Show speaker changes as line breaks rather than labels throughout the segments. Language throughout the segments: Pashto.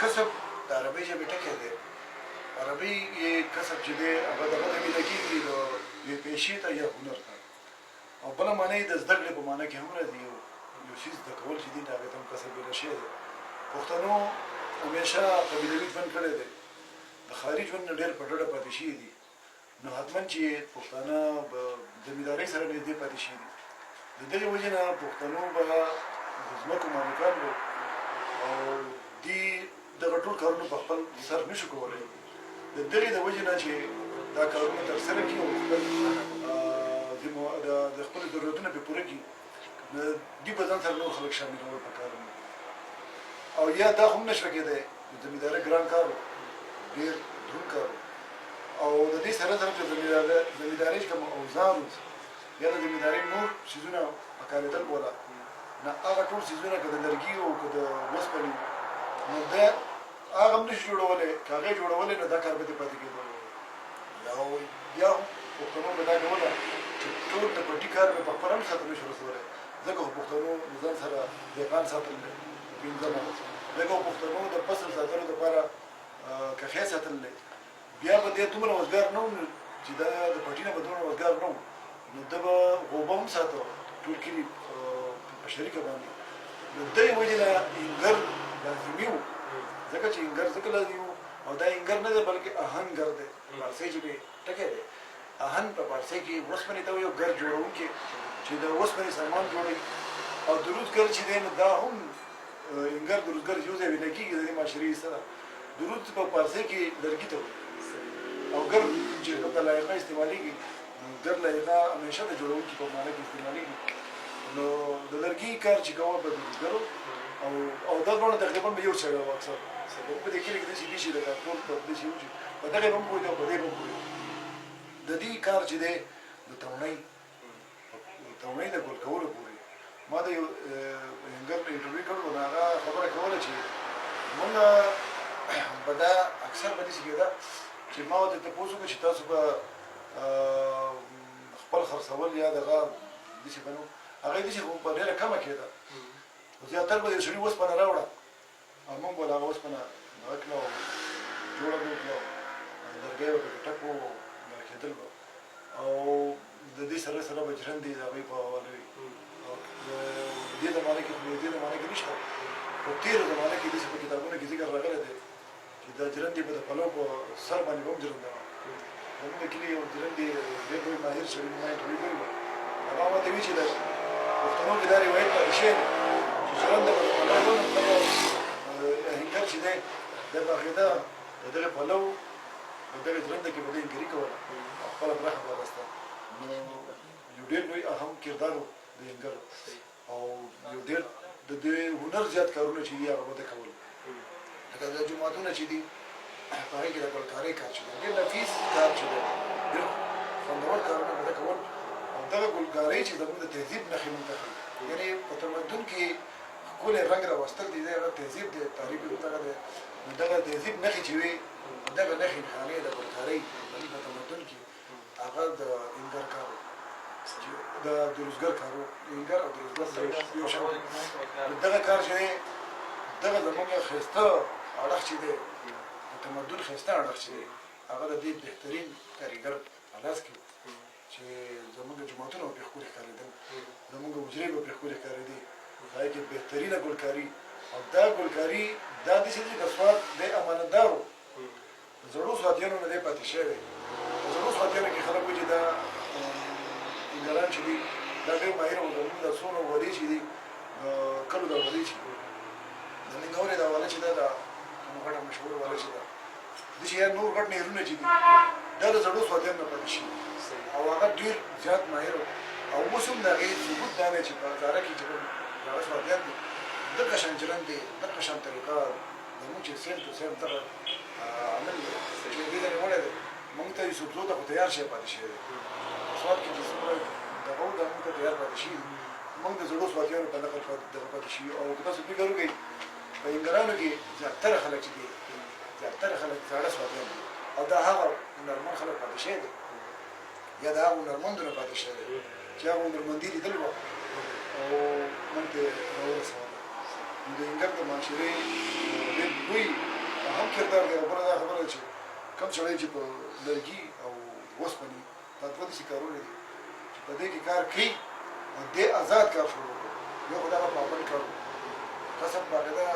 کسب د عربۍ ژبې ټکی دی. عربي کسب چې دی هغه دغه ته ویل کېږي د یوې پیشې ته یا هنر ته. او بله معنی د زده کړې په معنی کې هم راځي. یو شي زده کول چې دي د هغې ته هم کسب ویلی شوی دی. پښتنو همیشه قبیلوي ژوند کړی دی، د ښاري ژوند نه ډېر په ډډه پاتې شوي دي. نو حتما چې پښتانه به زمیندارۍ سره نږدې پاتې شوي دي. د دغې وجې نه پښتنو به د ځمکو مالکان وو او دوی دغه ټول کارونه په خپل سر نه شو کولی. د دغې د وجې نه چې دا کارونه ترسره کړي او د خپلو ضرورتونه پرې پوره کړي، نو دوی به ځان سره نور خلک شاملول پکار وو. او یا دا هم نه شوه کېدی، د زمیندارۍ ګران کار و، ډېر دروند کار و. او د دې سره سره چې زمیندارۍ چې کوم اوزار و یا د زمیندارۍ نور څیزونه پکارېدل بوله، نه هغه ټول څیزونه که د لرګي او که د اوسپنې نو دا هغه هم نشي جوړولی. که هغې جوړولی نو دا کار به دې پاتې کېدو. او بیا هم پښتنو به دا کوله چې ټول د پټي کار به په خپله هم ساتل نشي رسولی، ځکه خو پښتنو د ځان سره دهقان ساتل دی پنځمه، ځکه خو پښتنو د فصل ساتلو دپاره کښې ساتل دی. بیا به دې دومره وزګار نه و چې دا د پټي نه به دومره وزګار نه و، نو ده به غوبه هم ساته ټول کلي په شریکه باندې. نو دې وجې نه انګر لازمي و، ځکه چې انګر ځکه لازمي و. او دا انګر نه دی بلکې اهنګر دی، پارسۍ ژبې ټکی دی. اهن په پارسۍ کې اوسپنې ته وایي او ګر جوړونکي چې د اوسپنې سامان جوړوي. او درودګر چې دی نو دا هم انګر درودګر یو ځای ویلی کېږي د دې معاشرې سره. درود په پارسۍ کې لرګي ته وایي او ګر چې کوم د لایقه استعمالېږي، ګر لایقه همیشه د جوړونکي په معنی کې استعمالېږي. نو د لرګي کار چې کوه به درودګرو او دا دواړه تقریبا به یو سړی و اکثر. زموږ په دې کلي کې داسې دي چې لکه ټول په داسې وو چې په دغې به هم پوهېدي او په دې به هم پوهېدي. د دې کار چې دی د تونۍ د ګل کولو پورې ما د یو انګر انټرویو کړی و، نو هغه خبره کوله چې مونږ به دا اکثر به داسې کېده چې ما ورته تپوس وکړو چې تاسو به خپل خرڅول یا دغه داسې به نو هغه داسې خو په ډېره کمه کېده. زیاتر به د یو سړي اوسپنه راوړه او مونږ به له هغه اوسپنه دغه کړه او جوړه به وکړه، لرګی به پکې ټک و کېدل به. او د دې سره سره به ژرندې د هغوی په حواله وي. او د دې زمانه کې خو د دې زمانه کې نشته، په تېره زمانه کې داسې په کتابونو کې ذکر راغلی دی چې دا ژرندې به د پلو په سر باندې به هم ژرنده وه. زموږ د کلي یو ژرندې ډېر لوی ماهر سړي ما انټرویو کړی وه، هغه ما ته وایي چې د پښتنو کې دا روایت پاتې شوی دی چې ژرنده به د پلو دغه آهنګر چې دی دا به عقیده د دغې پلو په دغې ژرنده کې به ده انګري کوله او خپله برخه به اخیسته. نو یو ډېر لوی اهم کردار و د انګرو او یو ډېر د دې هنر زیات کارونه چې دي هغه به ده کول. لکه د جوماتونه چې دي په هغې کې د ګلکارۍ کار چې دی ډېر نفیس کار چې دی، ډېر خوندور کارونه به ده کول. او دغه ګلکارۍ چې زموږ د تهذیب نښې موږ ته ښيي، یعنې په تمدن کې ښکلی رنګ راوستل دي، هغه تهذیب دی، تعریف یې دغه دی. نو دغه تهذیب نښې چې وي، دغه نښې نښانې د ګلکارۍ په تمدن کې هغه د انګر کار و، د درزګر کار و. انګر او درزګر یو شان دی. دغه کار چې دی دغه زموږ ښایسته اړخ چې دی، د تمدن ښایسته اړخ چې دی، هغه د دې بهترین کاریګر په لاس کې و چې زموږ جوماتونه به پرې ښکلي ښکارېدل، زموږ حجرې به پرې ښکلي ښکارېدې، هغې کې بهترینه ګلکاري. او دا ګلکاري دا داسې دی چې د سوات دی امانتدار و، د زړو سواتیانو نه دی پاتې شوی. د زړو سواتیانو کې خلک وایي چې دا انګران چې دي دا ډېر ماهر و. زموږ دا څونه ولي چې دي کلو دا ولي چې د ننګورې دا واله چې ده دا کومه غټه مشهوره واله چې ده داسې یا نور غټ نهرونه چې دي دا د زړو سواتیانو نه پاتې شوي او هغه ډېر زیات ماهر و. او اوس هم د هغې ثبوت دا دی چې په هزاره کې چې کوم هغه سواتیان دي دغه شان ژرند دی، دغه شان طریقه زموږ چې سیم ټو سیم دغه عمل دی چې دې ته نیولی دی. موږ ته یوسفزو ته خو تیار شی پاتې شوی دی. سوات کې چې څومره دغه و دا موږ ته تیار پاتې شوي دي. موږ د زړو سواتیانو په نقل دغه پاتې شوي. او که تاسو فکر وکړئ په انګرانو کې زیاتره خلک چې دي زیاتره خلک زاړه سواتیان دي او دا هغه هنرمند خلک پاتې شوي دي یا د هغه هنرمندونه پاتې شوي دي چې هغه هنرمندي لیدلې وه او موږ ته راورسوله. نو د انګر د معاشرې ډېر لوی هم کردار دی خبره دا خبره چې کوم سړی چې په لرګي او اوسپنې دا دوه داسې کارونه دي چې په دې کې کار کوي او دې آزاد کار شروع کړو یو خو دغه پابند کار قسم باقاعده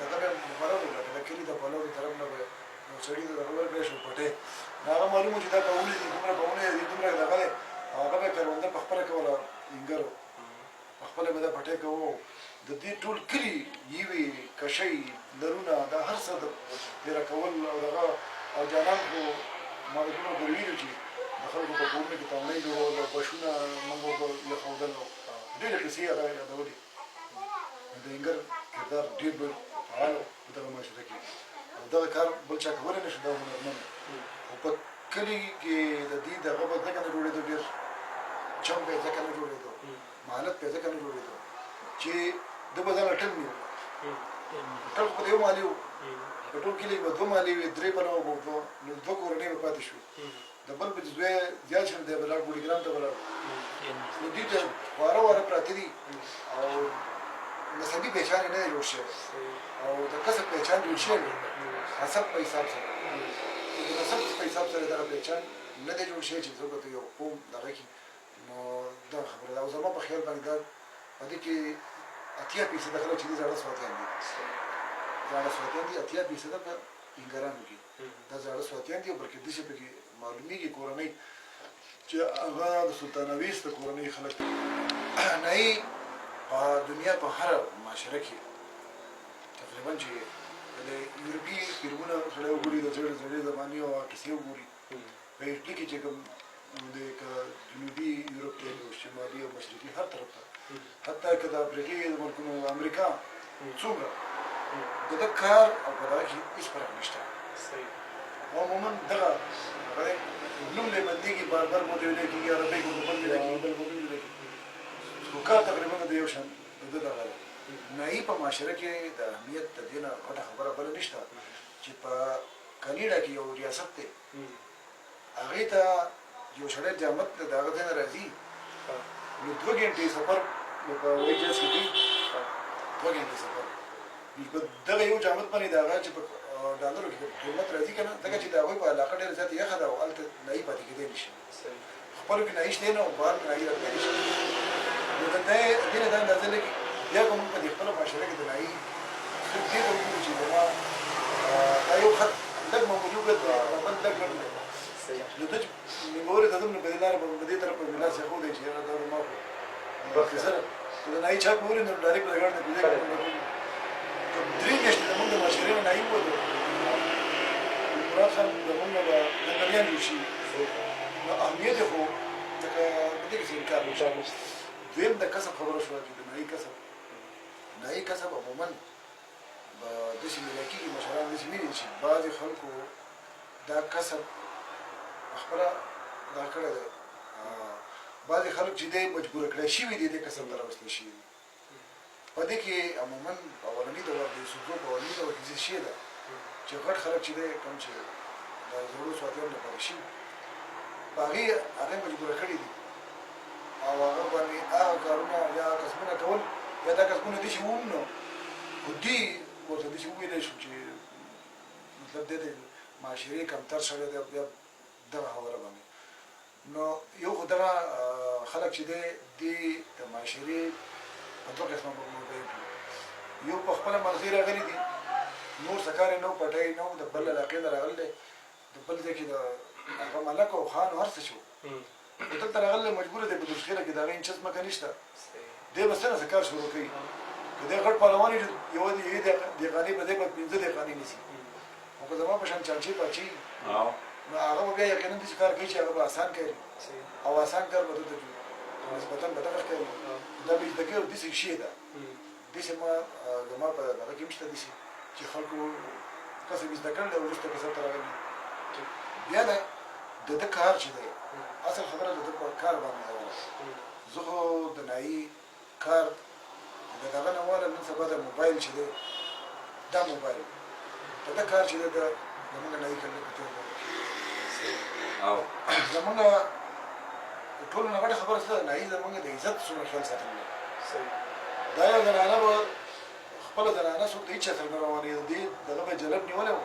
دغه به مقرر وکړه د کلي د پلو د طرف نه به یو سړي ته دغه ورکړی شو پټۍ هغه معلومه چې دا کولې دي دومره کولې دي دومره دغه دی او هغه به کرونده په خپله کوله انګر په خپله به دا پټۍ کوو د دې ټول کلي یوې کشۍ لرونه دا هر څه د تېره کول او دغه او جانان خو ما د ټولو پورې ویلو چې د خلکو په کورونو کې تاونۍ جوړول او بشونه موږ به یخودل او ډېرې کیسې هغه یادولې د انګر کردار ډېر بل فعال په دغه معاشره کې او دغه کار بل چا کولی نه شو دا هنرمند خو په کلي کې د دې دغه به ځکه نه جوړېدو ډېر چم به یې ځکه نه جوړېدو مهالت به یې ځکه نه جوړېدو چې ده به ځان اټل نیو اټل خو په یو مالي و په ټول کلي به دوه مالې وې درې پلوه به دوه نو دوه کورنۍ به پاتې شوې د بل په چې زوی زیات شم دی به لاړ بوډیګرام ته به لاړ نو دوی ته واره واره پراته دي او نسبي پہچان نه دی جوړ شوی او د کسب پہچان جوړ شوی حسب په حساب سره د نسب په حساب سره دغه پہچان نه دی جوړ شوی چې زه به د یو قوم دغه کې نو دا خبره ده او زما په خیال باندې دا په دې کې 80% خلک چې دي زاړه سواتیان دي زاړه سواتیان دي 80% په انګرانو کې دا زاړه سواتیان دي بلکې داسې پکې معلومیږي کورنۍ چې هغه د سلطانویس د کورنۍ خلک نه په دنیا په هر معاشره کې تقریبا چې د یورپي فلمونه سړی وګوري د زړې زړې زمانې او کیسې وګوري په ایټلي کې چې کوم د جنوبي یورپ دی او شمالي او مشرقي هر طرف ته حتی که د افریقې د ملکونو امریکا څومره د ده کار او په دغه کې هېڅ فرق نشته عموما دغه نوم لی بدلېږي بار بار مو ته ویلی کېږي عربۍ مو ته بل ویلی کېږي بل مو ویلی کېږي خو کار تقریبا د یو شان د ده دغه دی نایي په معاشره کې د اهمیت د دې نه غټه خبره بله نشته چې په کنیډا کې یو ریاست دی هغې ته یو سړی جامت د هغه ځای نه راځي نو 2 ګنټې سفر په ویجاز کې کوي 2 ګنټې سفر په دغه یو جامت باندې د هغه چې په ډالرو کې قیمت راځي که نه ځکه چې د هغوی په علاقه ډېره زیاته یخه ده او هلته نایي پاتې کېدی نه شي خپلو کې نایي شته نه او بهر نایي راتلی نه شي نو د دې نه دا اندازه لګي بیا که موږ په دې خپله معاشره کې د نایي دې ته وګورو چې زما دا یو خط لږ معمولي وګت دی بل لږ لږ دی نو ته چې نیمورې ته ځم نو په دې لاره به په دې طرف په میلاس ایښودی چې یاره دا ما په سره که د نایي چاپ مورې نو ډایرکټ په ګاډ نه کوزې درې میاشتې زموږ د معاشرې نه نایي ووتو مراد خان زموږ نه به جنګلیان جوړ شي نو اهمیت یې خو لکه په دې کې څه انکار نشته دویم د کسب خبره شوه چې د نایي کسب عموما به داسې میله کېږي مشران داسې ویني چې بعضې خلکو دا کسب خپله دا کړی دی بعضې خلک چې دی مجبوره کړی شوي دي دې کسب ته راوستل شوي دي په دې کې عموما اولني دور د یوسفزو په اولني دور کې څه شی ده چې غټ خلک چې دی کوم چې د زړو سواتیانو لپاره شوي په هغې مجبوره کړي دي او هغه باندې هغه کارونه یا کسبونه کول یا دا کسبونه داسې ووم نو خو دوی ورته داسې وویلی شو چې مطلب دی د معاشرې کمتر سړی دی بیا دغه حواله باندې نو یو خو دغه خلک چې دی دې د معاشرې په دوه قسمه به موږ بیان کړو یو په خپله مغزي راغلي دي نور څه کار یې نه و پټی نه و د بل علاقې نه راغلی دی د بل ځای کې د هغه ملک او خان هر څه شو خو دلته راغلی مجبوره دی په دوشخیره کې د هغې انچه ځمکه نشته دی به څنګه څه کار شروع کوي که دی غټ پهلوان یوه دهقاني په دی به 5 دهقاني نیسي خو که زما په شان چانچې پاچې نو هغه به بیا یقینا داسې کار کوي چې هغه به آسان کوي او آسان کار به دلته نسبتا به دغه ښکاري دا به زده کوي او داسې شی ده داسې زما په دغه کې هم شته داسې چې خلکو کسب یې زده کړی دی او وروسته کسب ته راغلي بیا د ده کار چې دی اصل خبره د ده په کار باندې اوله زه خو د نایي کار د دغه نه واله نن سبا د موبایل چې دی دا موبایل د ده کار چې دی د زمونږ نایي کړلی په تېر باندې زمونږ د ټولو نه غټه خبره څه ده نایي زمونږ د عزت څومره خیال ساتلی دی دا یو زنانه به خپله زنانه څوک د هېچ چا سره نه روانېده دې دغه به چلب نیولی و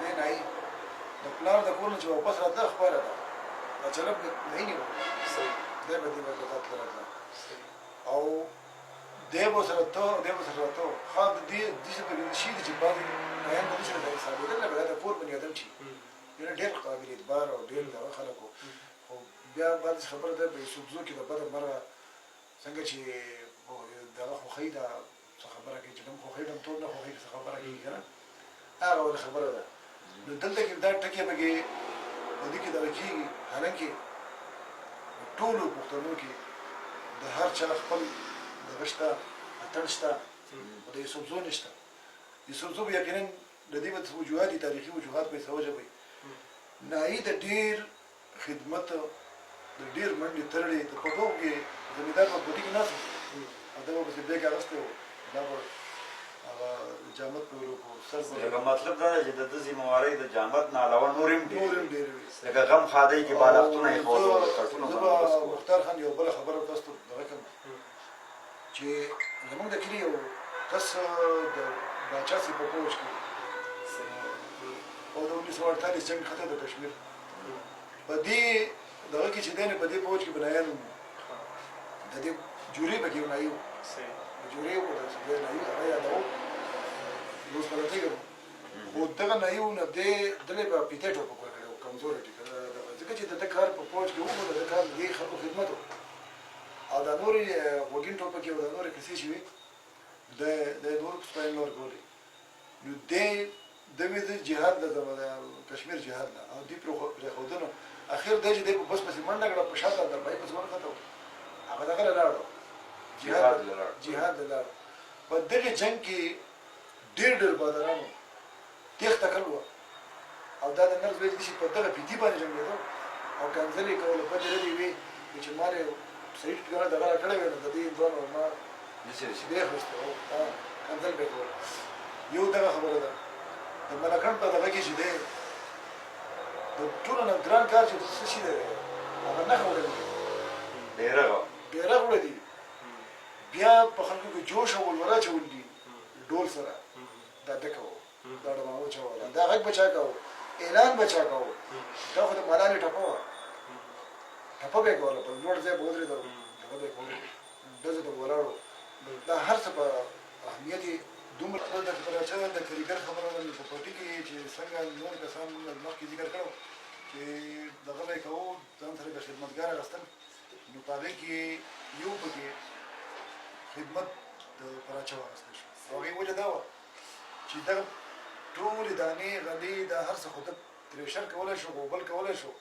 دی نایي د پلار د کور نه چې واپس راتله خپله ده دا چلب نایي نیو دی به دې به تله راتله او دی به ورسره ته ښه د دې څه پرې شي دي چې بعضې نایان به نشي راته حسابېدل لکه دا د کور بني ادم چې ډېر قابل اعتبار او ډېر دغه خلک وو خو بیا بعضې خبره ده په یوسفزو کې د بده مرغه څنګه چې دغه خوښۍ ده څه خبره کوي چې ډم خوښۍ ډم ټول نه خوښۍ څه خبره کوي که نه هغه ول خبره ده نو دلته کې دا ټکي پکې په دې کې دغه کېږي حالانکې ټولو پښتنو کې د هر چا خپل دغه شته اتڼ شته خو د یوسفزو نشته یوسفزو به یقینا د دې به وجوهات دي تاریخي وجوهات به یې څه وجه وي نایي د ډېر خدمت د ډېر منډې ترړې د پټو کې زمیندار په پټي کې ناست او دا به پسې بیګ اغوستی و دا به هغه جامت په سر
لکه مطلب دا ده چې د ده ذمهوارۍ د جامت نه علاوه نور هم ډېر
وي
لکه غم ښادۍ کې بالښتونه ایښودل کټونه
زه به مختار خان یو بله خبره تاسو ته دغه کړم چې زموږ د کلي یو کس د باچا صاحب په پوج کې او د 1948 جنګ ختم د کشمیر په دې دغه کې چې دی نه په دې پوج کې بنایان وو د دې جورې پکې یو نایي وو د جورې وو د نایي هغه یادوم اوس به راته ګم خو دغه نایي وو نه دې دلې به پیتې ټوپک ورکړی وو کمزوری ټیکه ځکه چې د ده کار په پوج کې وو د ده کار د دې خلکو خدمت وو او دا نورې غوږین ټوپکې او دا نورې کیسې چې وي د نورو په سپایل نه ورکولې نو دې د وې د جهاد د کشمیر جهاد نه او دې پرېښودنه اخر دی چې دی په بس پسې منډه کړه په شاته دربای پسې ورخته و هغه دغه له لاړو جهاد له لاړو په دغې جنګ کې ډېر بادرانو تېښته کړې وه او دا د نرس ویل دي چې په دغه پیتي باندې جنګېدو او کنځلې کولې بدې ردې وې چې ما یې صحیح ټکانه دغه راکړی وی نو د دې ځوان ما بیخ ویسته و کنځل به یې کول یو دغه خبره ده د ملکنډ په دغه کې چې دی د ټولو نه ګران کار چې څه شي دی هغه نښه وړلې بیرغ وړی دي بیا په خلکو کې جوش او ولوله اچول دي ډول سره دا ډکه وو دا ډمه وچوله دا غږ به چا کوو اعلان به چا کوو دا خو د ملالې ټپه وه ټپه به یې کوله په لوړ ځای به ودرېده هغه به یې کولې ډزو ته به ولاړو دا هر څه په اهمیت یې دومره د کراچۍ د کریګر خبره ده په پټي کې چې څنګه نور کسان مخکې ذکر کړو چې دغه به یې کوو ځان سره د خدمتګار اخیستل نو په هغې کې یو پکې خدمت د کراچۍ واخیستل شو او هغې وجه دا وه چې دغه ټولې دانې غلې دا هر څه خو ته ترېشر کولی شو غوبل کولی شو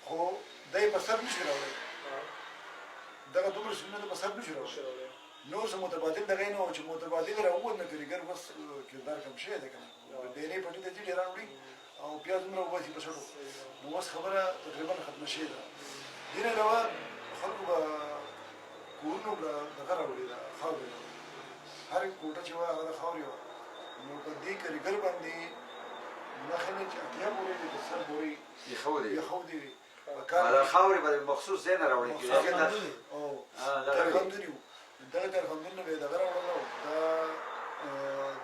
خو دی په سر نشي راوړی دغه دومره سیمونه په سر نشي راوړی نور څه متبادل دغه نه و چې متبادل راووت نه کریګر بس کردار کم شوی دی که نه ډېرې پټي ته ځي ډېران وړي او پیاز دومره وباسي په سټو نو اوس خبره تقریبا ختمه شوې ده دې نه علاوه خلکو به کورونو به دغه راوړي ده خاورې هر کوټه چې وه هغه د خاورې وه نو په دې کریګر باندې نښې نه چې اتیا بورې دي د سر بورې یخودې وي
خاورې به مخصوص ځای نه راوړي
کارخاندوني وو دغه کارخاندونو به یې دغه راوړل او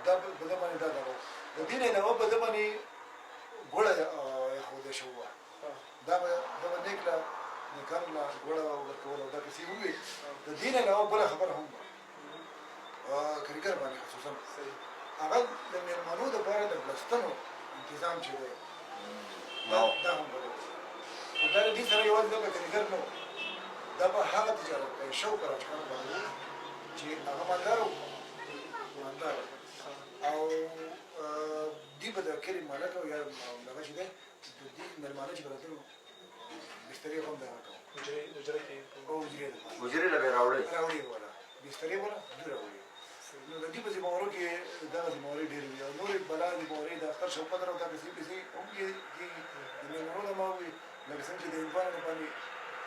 دا په ده باندې دا دغه د دې نه علاوه په ده باندې ګوړه ایښودی شوې وه دا به نیکله نیکانو له ګوړه ورکول او دا کیسې هم وي د دې نه علاوه بله خبره هم وه کریګر باندې خصوصا هغه د مېلمنو دپاره د بلستنو انتظام چې دی دا هم به خو دا د دې سره یوازې دغه کریګر نه و دا به هغه تجارت کوي شوق راجکان باندې چې هغه مالدار و مالدار او دوی به د کلي مالک او یا دغه چې دی د دې مېلمانه چې به راتلو بسترې هم دغه کوو
حجرې له به یې راوړئ
به وله بسترې وله دوی راوړي نو د دې په ذمهوارو کې دغه ذمهوارۍ ډېرې وي او نورې بلا ذمهوارۍ د اختر شوقدر او دا کیسې پیسې هم کېږي د مېلمنو دما وي لکه څنګه چې د هندوانو باندې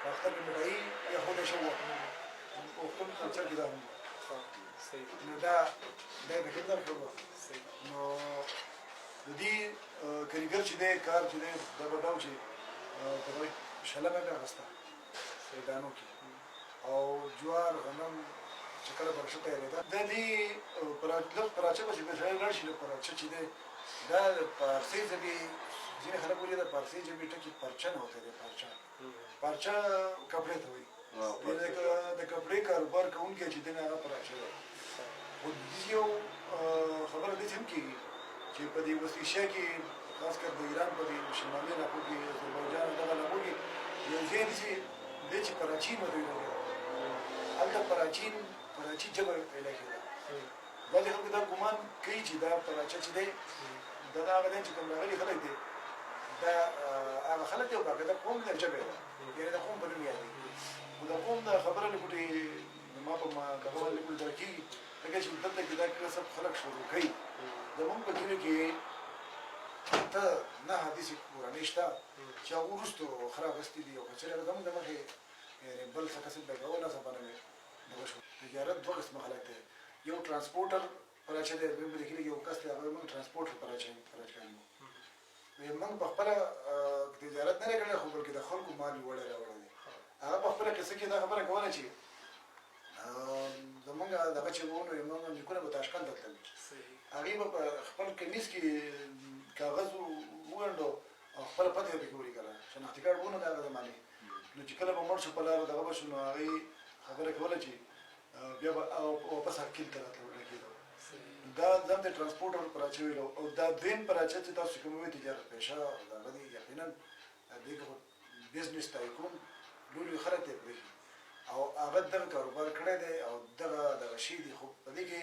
په اختر کې مټایي ایښودی شوې وه پښتون کلچر کې دا هم نو دا یې پکې نه ښه نو د دې کریګر چې دی کار چې دی دا به دا و چې په دغه شلمه به اخېسته دانو کې او جوار غنم چې کله پراچه تیارېده د دې پراچه پسې به سړی لاړ شي د پراچه چې دی دا د فارسي ژبې ځینې خلک وایي د فارسي ژبې ټکي پرچه نه ورته دی پرچه کپړې ته وایي د کپړې کاروبار کوونکی چې دی نه هغه پراچه دی خو یو خبره داسې هم کېږي چې په دې وسط ایشیا کې خاص کر د ایران په دې شمالي علاقو کې اذربایجان دغه علاقو کې یو ځای داسې دی چې پراچین ورته ویل کېږي هلته پراچي ژبه پیدا کېده بعضې خلکو دا ګمان کوي چې دا پراچه چې دی دا د هغه دی چې کوم راغلي خلک دی دا هغه خلک دی او باقاعده قوم د ژبې ده یعنې د قوم په نوم یادېږي خو د قوم د خبره لپټې ما په دغه باندې لپټ در کېږي ځکه چې دلته کې دا کسب خلک شروع کوي زمونږ په کلي کې ته نه حدیثې کورنۍ شته چې هغه وروستو خره اخیستي دي او که چېرې زموږ د مخې بل څه کسب دی کوه ناڅاپه نه وي دغه شو تجارت دوه قسمه خلک دی یو ترانسپورټر پراچه دی دویم په دې کلي کې یو کس دی هغه موږ ترانسپورټر پراچه کوي موږ په خپله تجارت نه دی کړی خو بلکې د خلکو مال یې وړی راوړی دی هغه په خپله قصه کې دا خبره کوله چې زمونږ دغه چې وو نو زمونږ نیکونه به تاشکند ته تلل هغې به په خپل کمیس کې کاغذ وګنډو او خپله پته یې پکې ولیکله شناختي کارډ وو نو د هغه زمانې نو چې کله به مړ شو په لاره دغه به شو نو هغې خبره کوله چې بیا به واپس حقیل ته راتلل کېده دا ځان ته ترانسپورټر پراچه ویلو او دا دویم پراچه چې تاسو کوم وایي تجارت پیشه دغه دی یقینا دې کې بزنس تایکون لولي خلک ته پرېږدي او هغه دغه کاروبار کړی دی او دغه شی دی خو په دې کې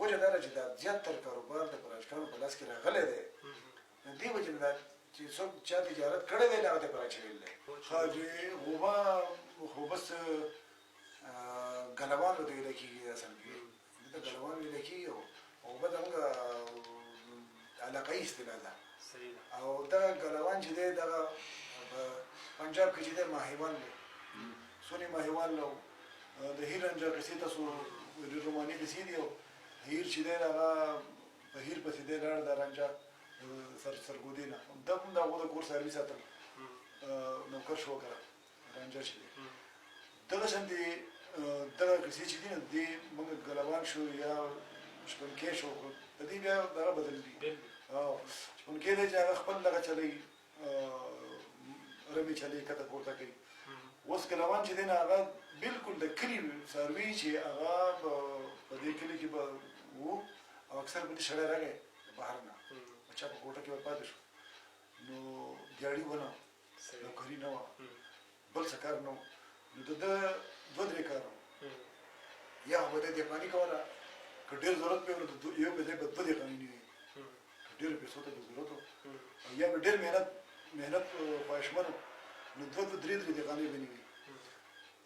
وجه دا ده چې دا زیاتره کاروبار د پراچکانو په لاس کې راغلی دی دې وجې نه ده چې څوک چا تجارت کړی دی هغه ته پراچه ویل دی خو خو بس ګلوان ورته ویلی کېږي اصل کې دې ته ګلوان ویلی کېږي او به زموږ علاقایي اصطلاح ده او دغه ګلوان چې دی دغه په پنجاب کې چې دی ماهیوان دی سونی ماهیوان له د هیر رنجه قصې تاسو روماني قصې دي او هیر چې دی هغه په هیر پسې دی لاړ د رنجه سرګودي نه دا هم د هغو د کور سروي ساتل نوکر شو کړه رنجه چې دی دغه شانتې دغه قصې چې دي نه دې موږ ګلوان شو یا شپونکی شو په دې بیا دغه بدل دي شپونکی دی چې هغه خپل دغه چلی رمې چلی کته پورته کوي اوس ګلوان چې دی نه هغه بلکل د کلي څاروي چې هغه په دې کلي کې به وو او اکثر به دې سړی راغی بهر نه چا په کوټه کې به پاتې شو نو دیاړي ونه نوکري نه وه بل څه کار نه و نو د ده دوه درې کار یا به دی دهقاني کوله که ډېر ضرورت پې نو یو به دی به دوه دهقاني نه وي که ډېرو پیسو ته به ضرورت و یا به ډېر محنت خواهشمن و نو دوه درې دهقانۍ به نه وي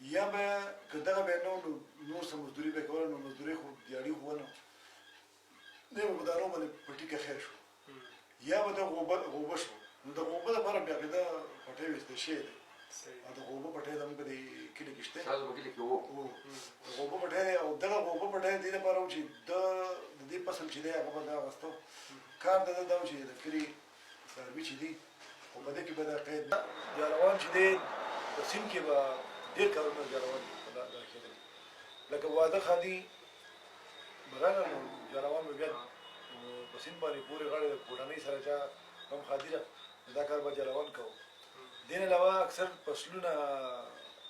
یا به که دغه به نه نو نور څه مزدوري به یې کوله نو مزدورۍ خو دیاړي خو ونه دی به په دانو باندې په ټیکه خیر شو یا به د غوبه شو نو د غوبه دپاره بیا قاعده پټی ویستل شوی دی او د غوبه پټی زموږ په دې کلي کې شته
تاسو په کلي کې وو
د غوبه پټی دی او دغه غوبه پټی دې لپاره و چې د دې فصل چې دی هغه به دا اخیستو کار د ده دا و چې د کلي څاروي چې دي خو په دې کې به دا قید جاروان چې دی په سیند کې به ډېر کارونه جاروان دا کېدل لکه واده خادي به راغله نو جاروان به بیا په سیند باندې پورې غاړې د کورنۍ سره چا کم خادي ده دا کار به جاروان کوو دې نه علاوه اکثر فصلونه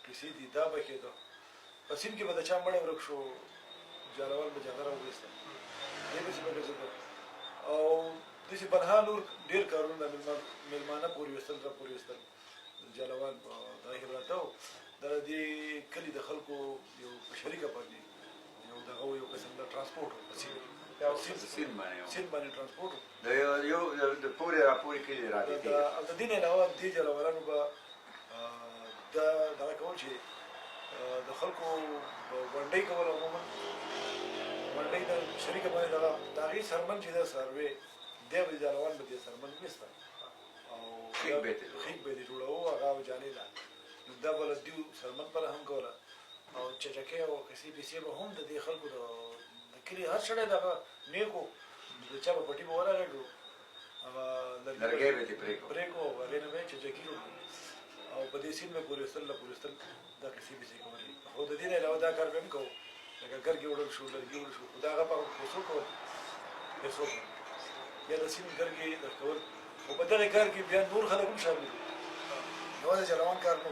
کیسې دي دا به کېده په سیند کې به د چا مړی ورک شو جاروان به جاغه راوویسته دې پسې به ګرځېده او داسې بنها لور ډېر کارونه د مېلمانه پورې ویستل را پورې ویستل جاروان په دغه کې راته و دا د دې کلي د خلکو یو په شریکه باندې یو دغه یو قسم د ترانسپورټ و په
سیند
باندې ترانسپورټ و
د یو د پورې راپورې کلي راځي
او د دې نه علاوه دې جاروالانو به دا دغه کول چې د خلکو ونډۍ کول عموما ونډۍ د شریکه باندې دغه د هغې سرمن چې ده څاروی دی به جاروان به دې سرمن نیسته او
خیک به
یې جوړوو هغه به جانې ده نو دا به له دیو سرمن پله هم کوله او چچکۍ او کیسې پیسې به هم د دې خلکو د کلي هر سړی دغه نیکو د چا به پټي به ورغېږو هغه
لرګی به دې
پرېږو او هغې نه به یې چچکي وکړو او په دې سیند به پورې ویستل دا کیسې پیسې کولې خو د دې نه علاوه دا کار به هم کوو لکه ګرګې وړل شو لرګي وړل شو خو د هغه په پیسو کول پیسو یا د سیند ګرګې درکول خو په دغه کار کې بیا نور خلک هم شامل دي یوازې جلوان کار نه